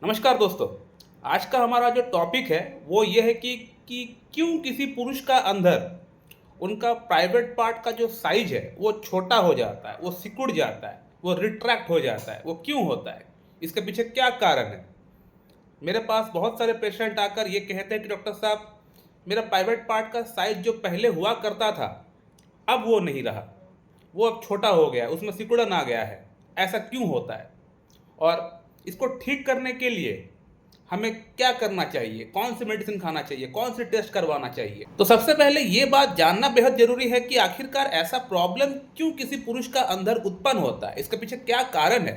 नमस्कार दोस्तों। आज का हमारा जो टॉपिक है वो ये है कि क्यों किसी पुरुष का अंदर उनका प्राइवेट पार्ट का जो साइज है वो छोटा हो जाता है, वो सिकुड़ जाता है, वो रिट्रैक्ट हो जाता है, वो क्यों होता है, इसके पीछे क्या कारण है। मेरे पास बहुत सारे पेशेंट आकर ये कहते हैं कि डॉक्टर साहब, मेरा प्राइवेट पार्ट का साइज जो पहले हुआ करता था अब वो नहीं रहा, वो अब छोटा हो गया, उसमें सिकुड़न आ गया है। ऐसा क्यों होता है और इसको ठीक करने के लिए हमें क्या करना चाहिए, कौन सी मेडिसिन खाना चाहिए, कौन सी टेस्ट करवाना चाहिए। तो सबसे पहले ये बात जानना बेहद जरूरी है कि आखिरकार ऐसा प्रॉब्लम क्यों किसी पुरुष का अंदर उत्पन्न होता है, इसके पीछे क्या कारण है।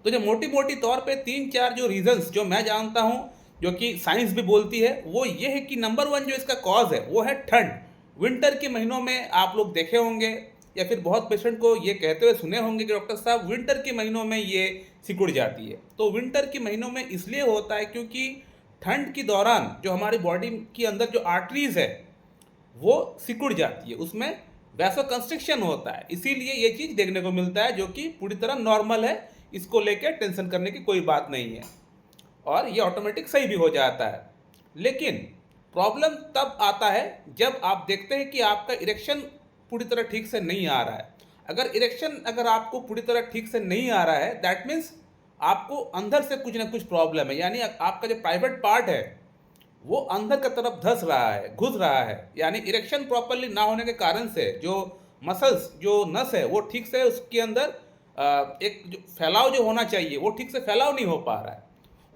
तो जो मोटी मोटी तौर पे तीन चार जो रीजंस जो मैं जानता हूँ, जो कि साइंस भी बोलती है, वो ये है कि नंबर वन जो इसका कॉज है वो है ठंड। विंटर के महीनों में आप लोग देखे होंगे या फिर बहुत पेशेंट को ये कहते हुए सुने होंगे कि डॉक्टर साहब विंटर के महीनों में ये सिकुड़ जाती है। तो विंटर के महीनों में इसलिए होता है क्योंकि ठंड के दौरान जो हमारी बॉडी के अंदर जो आर्टरीज है वो सिकुड़ जाती है, उसमें वैसो कंस्ट्रिक्शन होता है, इसीलिए ये चीज़ देखने को मिलता है, जो कि पूरी तरह नॉर्मल है। इसको लेकर टेंशन करने की कोई बात नहीं है और ये ऑटोमेटिक सही भी हो जाता है। लेकिन प्रॉब्लम तब आता है जब आप देखते हैं कि आपका इरेक्शन पूरी तरह ठीक से नहीं आ रहा है। अगर आपको पूरी तरह ठीक से नहीं आ रहा है, दैट मीन्स आपको अंदर से कुछ ना कुछ प्रॉब्लम है, यानी आपका जो प्राइवेट पार्ट है वो अंदर की तरफ धस रहा है, घुस रहा है। यानी इरेक्शन प्रॉपरली ना होने के कारण से जो मसल्स, जो नस है, वो ठीक से उसके अंदर एक जो फैलाव जो होना चाहिए वो ठीक से फैलाव नहीं हो पा रहा है,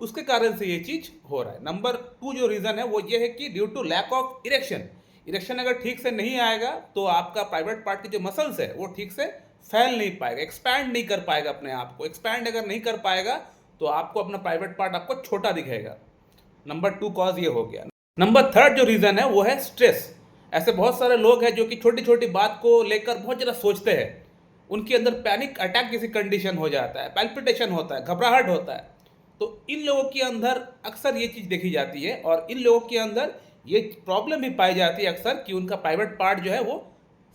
उसके कारण से ये चीज़ हो रहा है। नंबर टू जो रीज़न है वो ये है कि due to lack of erection. Erection अगर ठीक से नहीं आएगा तो आपका प्राइवेट पार्ट की जो मसल्स है वो ठीक से फैल नहीं पाएगा, एक्सपैंड नहीं कर पाएगा अपने आप को। एक्सपैंड अगर नहीं कर पाएगा तो आपको अपना प्राइवेट पार्ट आपको छोटा दिखेगा। नंबर टू कॉज ये हो गया। नंबर थर्ड जो रीज़न है वो है स्ट्रेस। ऐसे बहुत सारे लोग हैं जो कि छोटी छोटी बात को लेकर बहुत ज़्यादा सोचते हैं, उनके अंदर पैनिक अटैक जैसी कंडीशन हो जाता है, पैल्पिटेशन होता है, घबराहट होता है। तो इन लोगों के अंदर अक्सर ये चीज़ देखी जाती है और इन लोगों के अंदर ये प्रॉब्लम भी पाई जाती है अक्सर कि उनका प्राइवेट पार्ट जो है वो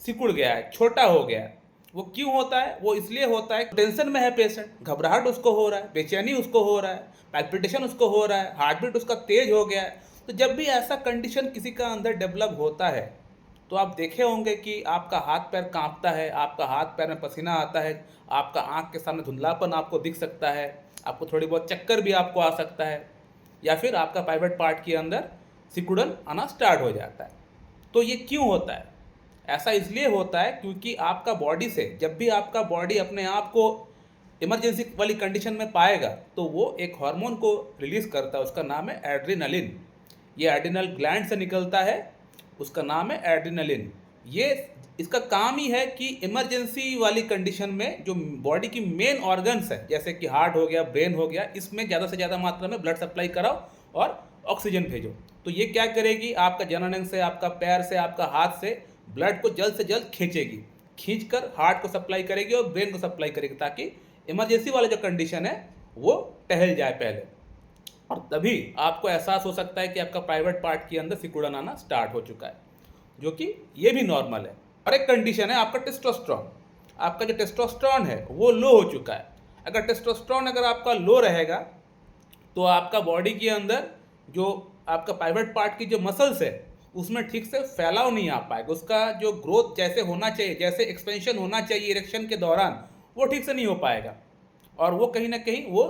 सिकुड़ गया है, छोटा हो गया है। वो क्यों होता है? वो इसलिए होता है, टेंशन में है पेशेंट, घबराहट उसको हो रहा है, बेचैनी उसको हो रहा है, पैल्पिटेशन उसको हो रहा है, हार्ट बीट उसका तेज हो गया है। तो जब भी ऐसा कंडीशन किसी का अंदर डेवलप होता है तो आप देखे होंगे कि आपका हाथ पैर कांपता है, आपका हाथ पैर में पसीना आता है, आपका आंख के सामने धुंधलापन आपको दिख सकता है, आपको थोड़ी बहुत चक्कर भी आपको आ सकता है, या फिर आपका प्राइवेट पार्ट के अंदर सिकुड़न आना स्टार्ट हो जाता है। तो ये क्यों होता है? ऐसा इसलिए होता है क्योंकि आपका बॉडी से, जब भी आपका बॉडी अपने आप को इमरजेंसी वाली कंडीशन में पाएगा तो वो एक हार्मोन को रिलीज करता है, उसका नाम है एड्रेनलिन। ये एड्रिनल ग्लैंड से निकलता है, उसका नाम है एड्रेनलिन। ये इसका काम ही है कि इमरजेंसी वाली कंडीशन में जो बॉडी की मेन ऑर्गन्स है, जैसे कि हार्ट हो गया, ब्रेन हो गया, इसमें ज़्यादा से ज़्यादा मात्रा में ब्लड सप्लाई कराओ और ऑक्सीजन भेजो। तो ये क्या करेगी, आपका जननांग से, आपका पैर से, आपका हाथ से ब्लड को जल्द से जल्द खींचेगी, खींच कर हार्ट को सप्लाई करेगी और ब्रेन को सप्लाई करेगी, ताकि इमरजेंसी वाला जो कंडीशन है वो टहल जाए पहले। और तभी आपको एहसास हो सकता है कि आपका प्राइवेट पार्ट के अंदर सिकुड़न आना स्टार्ट हो चुका है, जो कि ये भी नॉर्मल है। और एक कंडीशन है आपका टेस्टोस्टेरोन। आपका जो टेस्टोस्टेरोन है वो लो हो चुका है। अगर टेस्टोस्टेरोन अगर आपका लो रहेगा तो आपका बॉडी के अंदर जो आपका प्राइवेट पार्ट की जो मसल्स है उसमें ठीक से फैलाव नहीं आ पाएगा, उसका जो ग्रोथ जैसे होना चाहिए, जैसे एक्सपेंशन होना चाहिए इरेक्शन के दौरान, वो ठीक से नहीं हो पाएगा और वो कहीं ना कहीं वो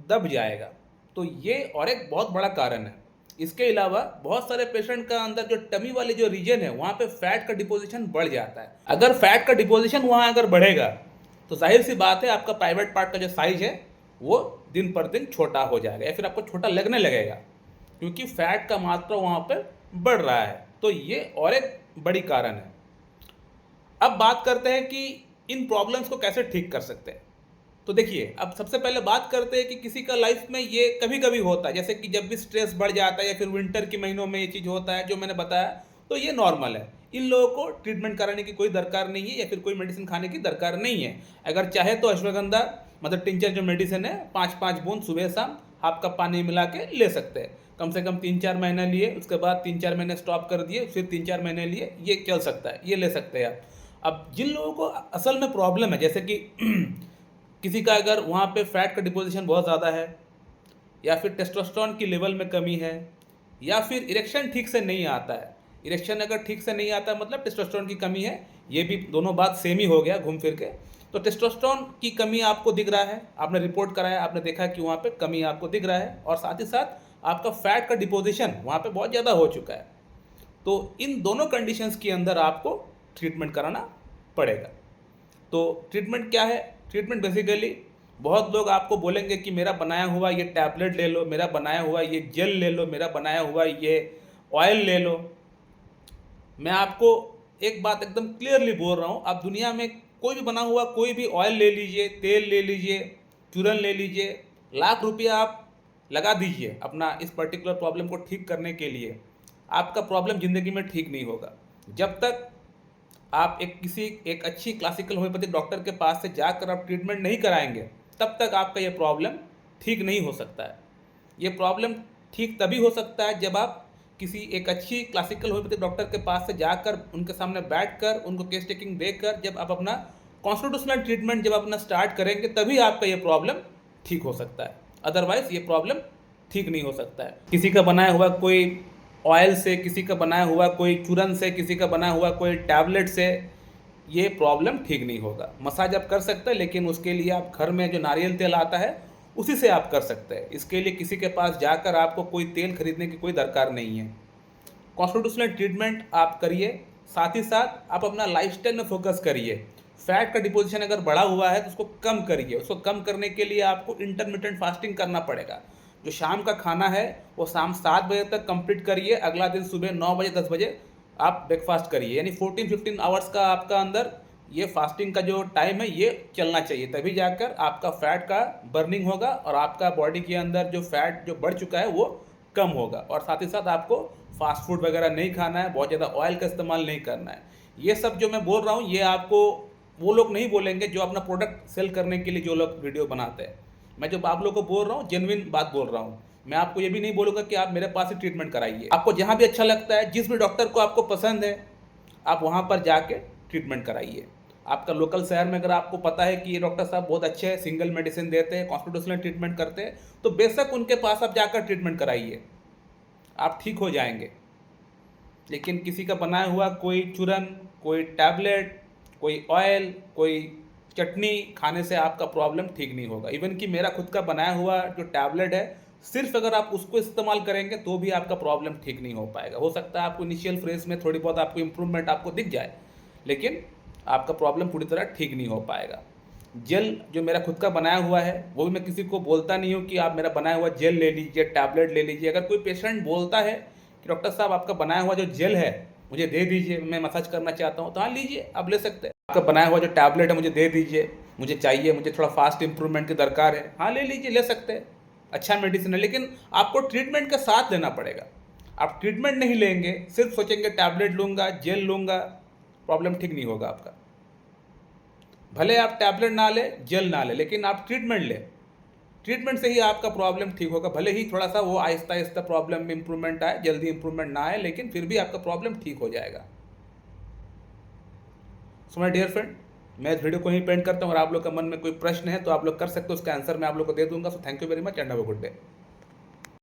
दब जाएगा। तो ये और एक बहुत बड़ा कारण है। इसके अलावा बहुत सारे पेशेंट का अंदर जो टमी वाली जो रीजन है वहाँ पे फैट का डिपोजिशन बढ़ जाता है। अगर फैट का डिपोजिशन वहाँ अगर बढ़ेगा तो जाहिर सी बात है आपका प्राइवेट पार्ट का जो साइज है वो दिन पर दिन छोटा हो जाएगा या फिर आपको छोटा लगने लगेगा, क्योंकि फैट का मात्रा वहाँ पर बढ़ रहा है। तो ये और एक बड़ी कारण है। अब बात करते हैं कि इन प्रॉब्लम्स को कैसे ठीक कर सकते हैं। तो देखिए, अब सबसे पहले बात करते हैं कि किसी का लाइफ में ये कभी कभी होता है, जैसे कि जब भी स्ट्रेस बढ़ जाता है या फिर विंटर के महीनों में ये चीज़ होता है जो मैंने बताया, तो ये नॉर्मल है। इन लोगों को ट्रीटमेंट कराने की कोई दरकार नहीं है या फिर कोई मेडिसिन खाने की दरकार नहीं है। अगर चाहे तो अश्वगंधा मतलब टिंचर जो मेडिसिन है 5-5 बूंद सुबह शाम हाफ कप पानी मिला के ले सकते हैं। कम से कम 3-4 महीने लिए, उसके बाद 3-4 महीने स्टॉप कर दिए, फिर 3-4 महीने लिए, ये चल सकता है, ये ले सकते हैं आप। अब जिन लोगों को असल में प्रॉब्लम है, जैसे कि किसी का अगर वहाँ पे फैट का डिपोजिशन बहुत ज़्यादा है, या फिर टेस्टोस्टेरोन की लेवल में कमी है, या फिर इरेक्शन ठीक से नहीं आता है। इरेक्शन अगर ठीक से नहीं आता मतलब टेस्टोस्टेरोन की कमी है, ये भी दोनों बात सेम ही हो गया घूम फिर के। तो टेस्टोस्टेरोन की कमी आपको दिख रहा है, आपने रिपोर्ट कराया, आपने देखा कि वहाँ पे कमी आपको दिख रहा है, और साथ ही साथ आपका फैट का डिपोजिशन वहाँ पे बहुत ज़्यादा हो चुका है। तो इन दोनों कंडीशंस के अंदर आपको ट्रीटमेंट कराना पड़ेगा। तो ट्रीटमेंट क्या है? ट्रीटमेंट बेसिकली बहुत लोग आपको बोलेंगे कि मेरा बनाया हुआ ये टैबलेट ले लो, मेरा बनाया हुआ ये जेल ले लो, मेरा बनाया हुआ ये ऑयल ले लो। मैं आपको एक बात एकदम क्लियरली बोल रहा हूँ, आप दुनिया में कोई भी बना हुआ कोई भी ऑयल ले लीजिए, तेल ले लीजिए, चूरन ले लीजिए, लाख रुपया आप लगा दीजिए अपना इस पर्टिकुलर प्रॉब्लम को ठीक करने के लिए, आपका प्रॉब्लम ज़िंदगी में ठीक नहीं होगा। जब तक आप एक अच्छी क्लासिकल होम्योपैथिक डॉक्टर के पास से जाकर आप ट्रीटमेंट नहीं कराएंगे, तब तक आपका ये प्रॉब्लम ठीक नहीं हो सकता है। ये प्रॉब्लम ठीक तभी हो सकता है जब आप किसी एक अच्छी क्लासिकल होम्योपैथिक डॉक्टर के पास से जाकर उनके सामने बैठकर उनको केस टेकिंग देकर जब आप अपना कॉन्स्टिट्यूशनल ट्रीटमेंट जब अपना स्टार्ट करेंगे, तभी आपका ये प्रॉब्लम ठीक हो सकता है। अदरवाइज ये प्रॉब्लम ठीक नहीं हो सकता है। किसी का बनाया हुआ कोई ऑयल से, किसी का बनाया हुआ कोई चूरन से, किसी का बनाया हुआ कोई टैबलेट से ये प्रॉब्लम ठीक नहीं होगा। मसाज आप कर सकते हैं, लेकिन उसके लिए आप घर में जो नारियल तेल आता है उसी से आप कर सकते हैं। इसके लिए किसी के पास जाकर आपको कोई तेल खरीदने की कोई दरकार नहीं है। कॉन्स्टिट्यूशनल ट्रीटमेंट आप करिए, साथ ही साथ आप अपना लाइफस्टाइल में फोकस करिए। फैट का डिपोजिशन अगर बढ़ा हुआ है तो उसको कम करिए। उसको कम करने के लिए आपको इंटरमिटेंट फास्टिंग करना पड़ेगा। जो शाम का खाना है वो शाम 7 बजे तक कंप्लीट करिए, अगला दिन सुबह 9 बजे 10 बजे आप ब्रेकफास्ट करिए। यानी 14-15 आवर्स का आपका अंदर ये फास्टिंग का जो टाइम है ये चलना चाहिए, तभी जाकर आपका फैट का बर्निंग होगा और आपका बॉडी के अंदर जो फैट जो बढ़ चुका है वो कम होगा। और साथ ही साथ आपको फास्ट फूड वगैरह नहीं खाना है, बहुत ज़्यादा ऑयल का इस्तेमाल नहीं करना है। ये सब जो मैं बोल रहा हूँ ये आपको वो लोग नहीं बोलेंगे जो अपना प्रोडक्ट सेल करने के लिए जो लोग वीडियो बनाते हैं। मैं जो आप लोगों को बोल रहा हूँ जेन्युइन बात बोल रहा हूँ। मैं आपको ये भी नहीं बोलूँगा कि आप मेरे पास ही ट्रीटमेंट कराइए। आपको जहाँ भी अच्छा लगता है, जिस भी डॉक्टर को आपको पसंद है, आप वहाँ पर जाके ट्रीटमेंट कराइए। आपका लोकल शहर में अगर आपको पता है कि ये डॉक्टर साहब बहुत अच्छे हैं, सिंगल मेडिसिन देते हैं, कॉन्स्टिट्यूशनल ट्रीटमेंट करते हैं, तो बेशक उनके पास आप जाकर ट्रीटमेंट कराइए, आप ठीक हो जाएंगे। लेकिन किसी का बनाया हुआ कोई चूरन, कोई टैबलेट, कोई ऑयल, कोई चटनी खाने से आपका प्रॉब्लम ठीक नहीं होगा। इवन कि मेरा खुद का बनाया हुआ जो टैबलेट है, सिर्फ अगर आप उसको इस्तेमाल करेंगे तो भी आपका प्रॉब्लम ठीक नहीं हो पाएगा। हो सकता है आपको इनिशियल फेज में थोड़ी बहुत आपको इम्प्रूवमेंट आपको दिख जाए, लेकिन आपका प्रॉब्लम पूरी तरह ठीक नहीं हो पाएगा। जेल जो मेरा खुद का बनाया हुआ है वो भी मैं किसी को बोलता नहीं हूँ कि आप मेरा बनाया हुआ जेल ले लीजिए, टैबलेट ले लीजिए। अगर कोई पेशेंट बोलता है कि डॉक्टर साहब आपका बनाया हुआ जो जेल है मुझे दे दीजिए, मैं मसाज करना चाहता हूँ, तो हाँ लीजिए, आप ले सकते हैं। आपका बनाया हुआ जो टैबलेट है मुझे दे दीजिए, मुझे चाहिए, मुझे थोड़ा फास्ट इंप्रूवमेंट की दरकार है, हाँ ले लीजिए, ले सकते हैं, अच्छा मेडिसिन है। लेकिन आपको ट्रीटमेंट का साथ लेना पड़ेगा। आप ट्रीटमेंट नहीं लेंगे, सिर्फ सोचेंगे टैबलेट लूँगा, जेल लूँगा, प्रॉब्लम ठीक नहीं होगा आपका। भले आप टैबलेट ना ले, जेल ना ले, लेकिन आप ट्रीटमेंट लें। ट्रीटमेंट से ही आपका प्रॉब्लम ठीक होगा। भले ही थोड़ा सा वो आहिस्ता आहिस्ता प्रॉब्लम में इंप्रूवमेंट आए, जल्दी इंप्रूवमेंट ना आए, लेकिन फिर भी आपका प्रॉब्लम ठीक हो जाएगा। सो माय डियर फ्रेंड, मैं इस वीडियो को ही पेंट करता हूँ। और आप लोग का मन में कोई प्रश्न है तो आप लोग कर सकते हो, उसका आंसर मैं आप लोग को दे दूंगा। So thank you very much and have a good day.